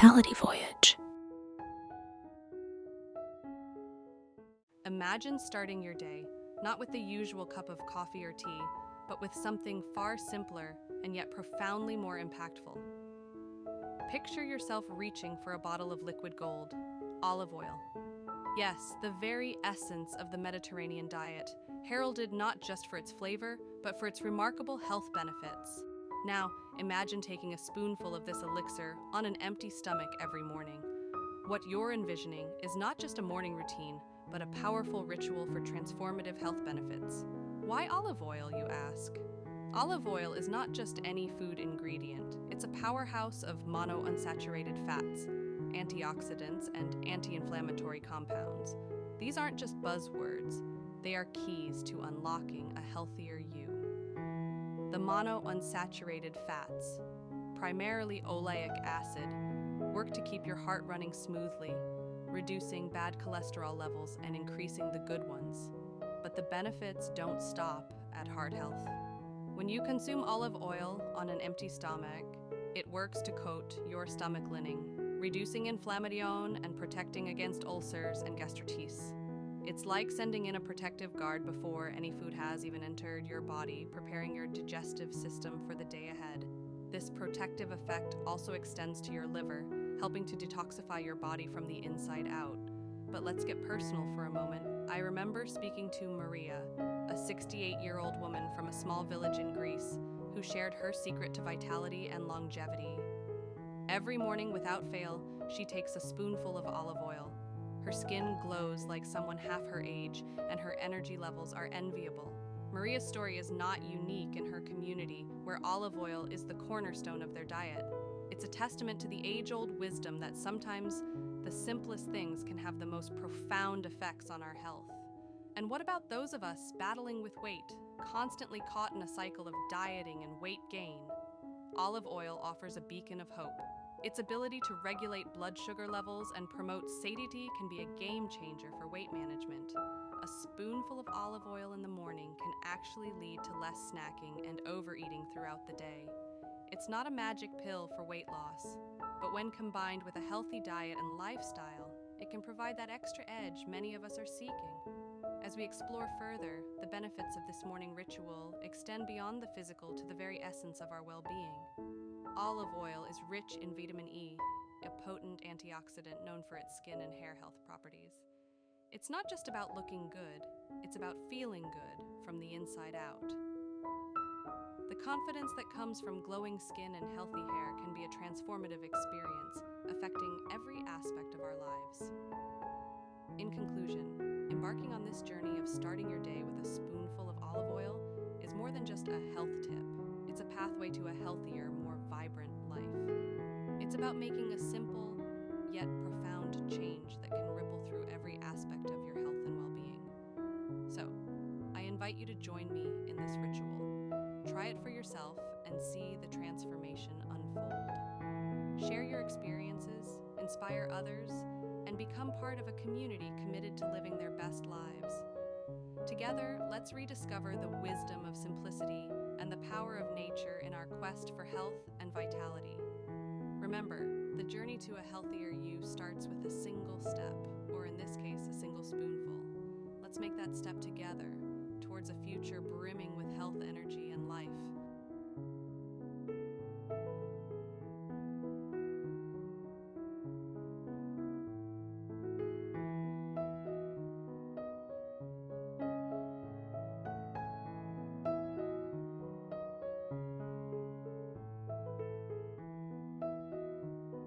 vitality voyage. Imagine starting your day, not with the usual cup of coffee or tea, but with something far simpler and yet profoundly more impactful. Picture yourself reaching for a bottle of liquid gold, olive oil. Yes, the very essence of the Mediterranean diet, heralded not just for its flavor, but for its remarkable health benefits. Now, imagine taking a spoonful of this elixir on an empty stomach every morning. What you're envisioning is not just a morning routine, but a powerful ritual for transformative health benefits. Why olive oil, you ask? Olive oil is not just any food ingredient. It's a powerhouse of monounsaturated fats, antioxidants, and anti-inflammatory compounds. These aren't just buzzwords. They are keys to unlocking a healthier you. The monounsaturated fats, primarily oleic acid, work to keep your heart running smoothly, reducing bad cholesterol levels and increasing the good ones. But the benefits don't stop at heart health. When you consume olive oil on an empty stomach, it works to coat your stomach lining, reducing inflammation and protecting against ulcers and gastritis. It's like sending in a protective guard before any food has even entered your body, preparing your digestive system for the day ahead. This protective effect also extends to your liver, helping to detoxify your body from the inside out. But let's get personal for a moment. I remember speaking to Maria, a 68-year-old woman from a small village in Greece, who shared her secret to vitality and longevity. Every morning without fail, she takes a spoonful of olive oil. Her skin glows like someone half her age, and her energy levels are enviable. Maria's story is not unique in her community, where olive oil is the cornerstone of their diet. It's a testament to the age-old wisdom that sometimes the simplest things can have the most profound effects on our health. And what about those of us battling with weight, constantly caught in a cycle of dieting and weight gain? Olive oil offers a beacon of hope. Its ability to regulate blood sugar levels and promote satiety can be a game changer for weight management. A spoonful of olive oil in the morning can actually lead to less snacking and overeating throughout the day. It's not a magic pill for weight loss, but when combined with a healthy diet and lifestyle, it can provide that extra edge many of us are seeking. As we explore further, the benefits of this morning ritual extend beyond the physical to the very essence of our well-being. Olive oil is rich in vitamin E, a potent antioxidant known for its skin and hair health properties. It's not just about looking good, it's about feeling good from the inside out. The confidence that comes from glowing skin and healthy hair can be a transformative experience, affecting every aspect of our lives. In conclusion, embarking on this journey of starting your day with a spoonful of olive oil is more than just a health tip. It's a pathway to a healthier, more vibrant life. It's about making a simple, yet profound change that can ripple through every aspect of your health and well-being. So, I invite you to join me in this ritual. Try it for yourself and see the transformation unfold. Share your experiences, inspire others, and become part of a community committed to living their best lives. Together, let's rediscover the wisdom of simplicity and the power of nature in our quest for health and vitality. Remember, the journey to a healthier you starts with a single step, or in this case, a single spoonful. Let's make that step together towards a future brimming with health, energy, and life.